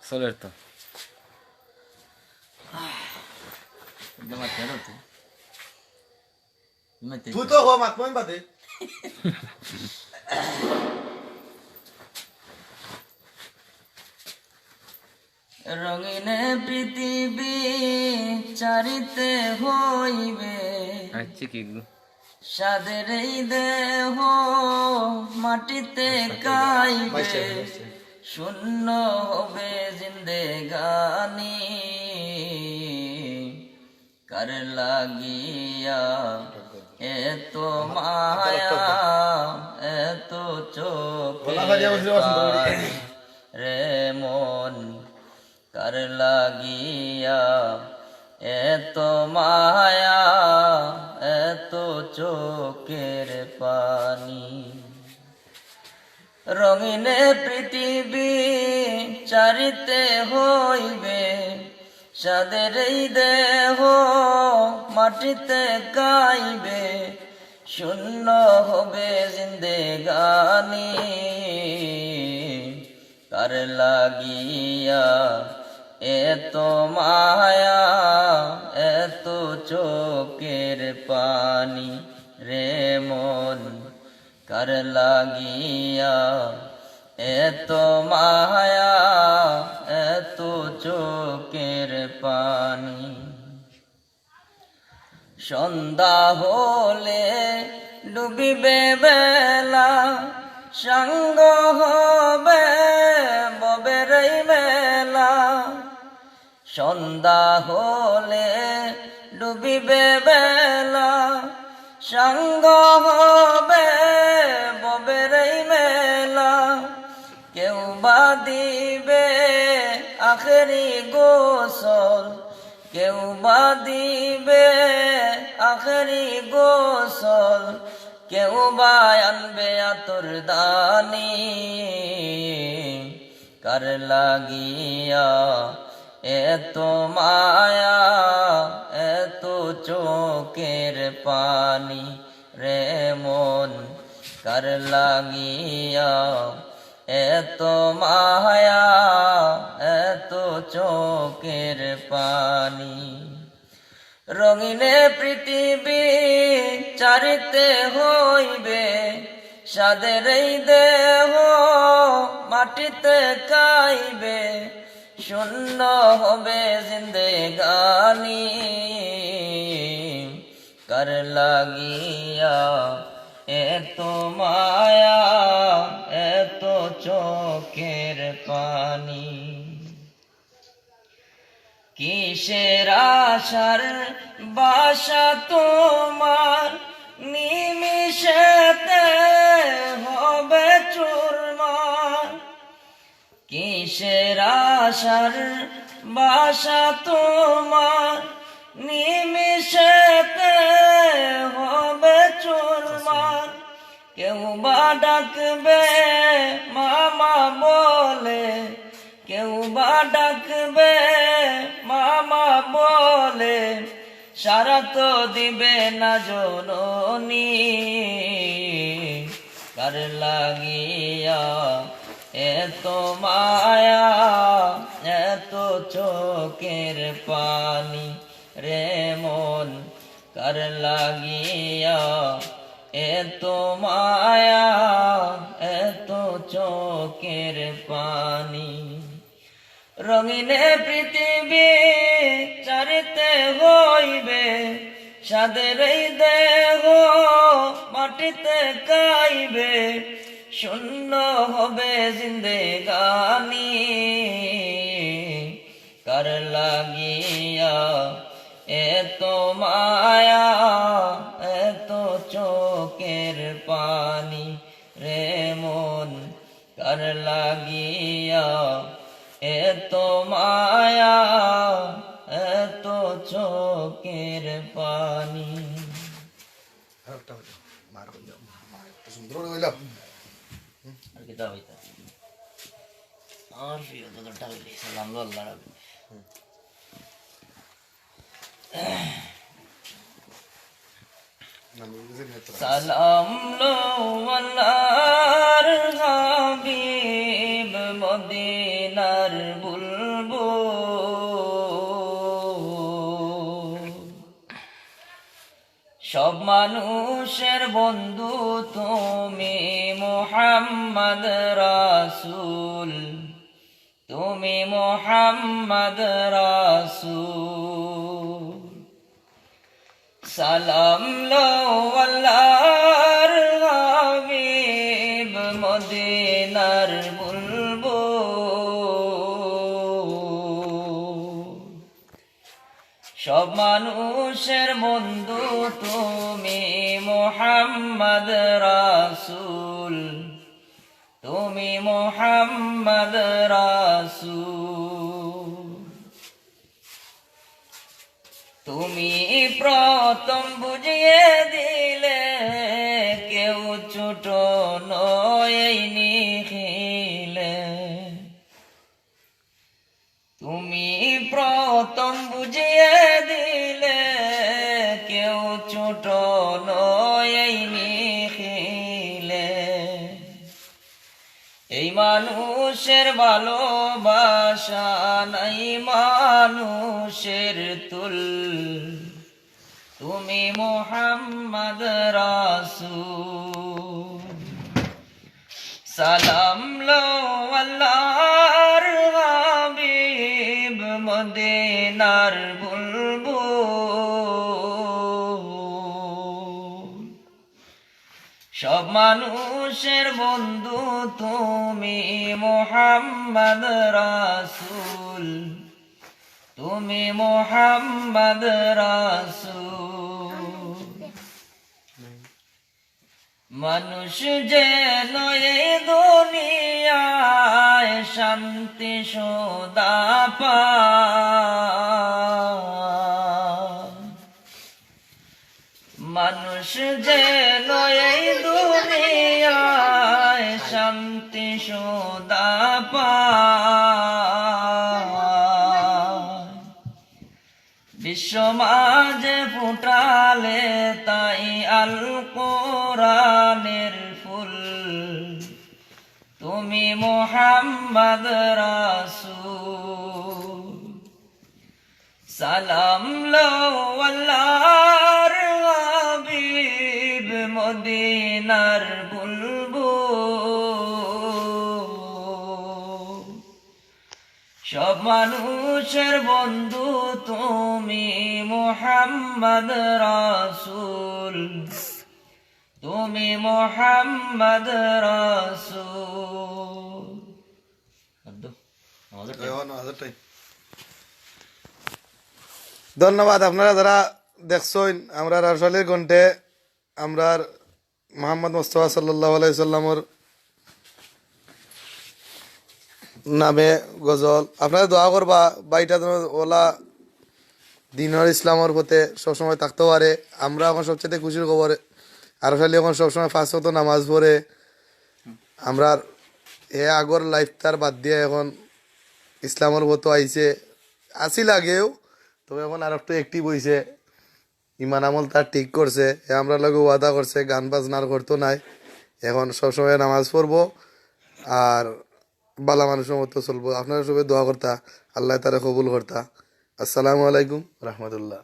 সোলের তো তুই তো হো মাত মন বাদে রঙিনে পৃথিবী চারিতে হইবে আচ্ছা কি সাদের এই দেহ মাটিতে কাইবে শূন্য হবে জিন্দেগানি কার লাগিয়া এত মায়া এত চোখে রে মন কার লাগিয়া এত মায়া এত চোখের পানি রঙিনে পৃথিবী চারিতে হইবে সাদের এই দেহ মাটিতে গাইবে শূন্য হবে জিন্দেগানি কার লাগিয়া এত মায়া এত চোখের পানি রে মন কার লাগিয়া এত মায়া এত চোখের পানি সন্ধ্যা হলে ডুবিবে বেলা সাঙ্গ হবে ববের এই মেলা সন্ধ্যা হলে ডুবিবে বেলা সাঙ্গ হবে ববের এই মেলা কেউ বা দিবে আখেরি গোসল কেউ বা দিবে আখেরি গোসল কেউ বা আনবে আতর দানি কার লাগিয়া এত মায়া এত চোখের পানি রে মন কার লাগিয়া এত মায়া এত চোখের পানি রঙিনে পৃথিবী চারিতে হইবে সাদের এই দেহ মাটিতে কাইবে শূন্য হবে জিন্দেগানি কার লাগিয়া এত মায়া এত চোখের পানি কিসের আশার বাসা তোমার নিমিষেতে হবে চুরমার কিসের আশার বাসা তোমার নিমিষেতে হবে চুরমার কেউ বা ডাকবে মামা বলে কেউ বা ডাকবে মামা বলে সারা তো দিবে না জননী কার লাগিয়া এত মায়া এত চোখের পানি রে মন কার লাগিয়া এত মায়া এত চোখের পানি রঙিনে পৃথিবী চারিতে হইবে সাদের এই দেহ মাটিতে কাইবে শূন্য হবে জিন্দেগানি কার লাগিয়া এত মায়া এত চোখের পানি রে মন কার লাগিয়া এত মায়া এত চোখের পানি সুন্দর হইল আর কি দাও এটা আর প্রিয় দাদাটা হইলে সালাম আল্লাহ রাব্বি সালাম লো আল্লাহর হাবিব মদিনা মানুষের বন্ধু তুমি মুহাম্মদ রাসূল, তুমি মুহাম্মদ রাসূল। সালাম লও আল্লাহর হাবিব মদিনার বুলবুল। সব মানুষের বন্ধু তুমি মুহাম্মদ রাসূল, তুমি মুহাম্মদ রাসূল। তুমি প্রথম বুঝিয়ে দিলে কেউ ছোট নয় এই নিখিলে। তুমি প্রথম বুঝিয়ে দিলে কেউ ছোট নয় এই নিখিলে। এই মানুষের ভালোবাসা নাই মানুষের তুল, তুমি মুহাম্মদ রাসূল। সালাম লও আল্লাহর হাবিব মদিনার বুলবুল। সব মানুষের বন্ধু তুমি মুহাম্মদ রাসূল, তুমি মুহাম্মদ রাসূল। মানুষ যেন এই দুনিয়ায় শান্তি সদা পায়। মানুষ যেন এই দুনিয়ায় শান্তি সদা পায়। বিশ্ব মাঝে ফুটালে তাই আল কোরআনের ফুল, তুমি মুহাম্মদ রাসূল। সালাম লও আল্লাহর হাবিব মদিনার বুলবুল। সব মানুষের বন্ধু তুমি মুহাম্মদ রাসূল, তুমি মুহাম্মদ রাসূল। ধন্যবাদ আপনারা যারা দেখছেন আমরা রাসূলের কণ্ঠে আমরার মোহাম্মদ মুস্তাফা সাল্লাল্লাহু আলাইহি সাল্লামর নামে গজল। আপনারা দোয়া করবা বাইটা যেন ওলা দিনের ইসলামের পথে সবসময় থাকতে পারে। আমরা এখন সবচেয়ে খুশির খবর আরশালি এখন সবসময় 5 ওয়াক্ত নামাজ পড়ে। আমরা এ আগর লাইফ তার বাদ দিয়ে এখন ইসলামের পথে আইছে, আসিল আগেও, তবে এখন আর একটু অ্যাক্টিভ হয়েছে। ইমান আমল তার ঠিক করছে, আমরা লগে ওয়াদা করছে গান বাজনার করতো নাই। এখন সবসময় নামাজ পড়বো আর বালা মানুষের মতো চলবো। আপনারা সবাই দোয়া করতা, আল্লাহ তারা কবুল করতা। আসসালামু আলাইকুম রহমতুল্লাহ।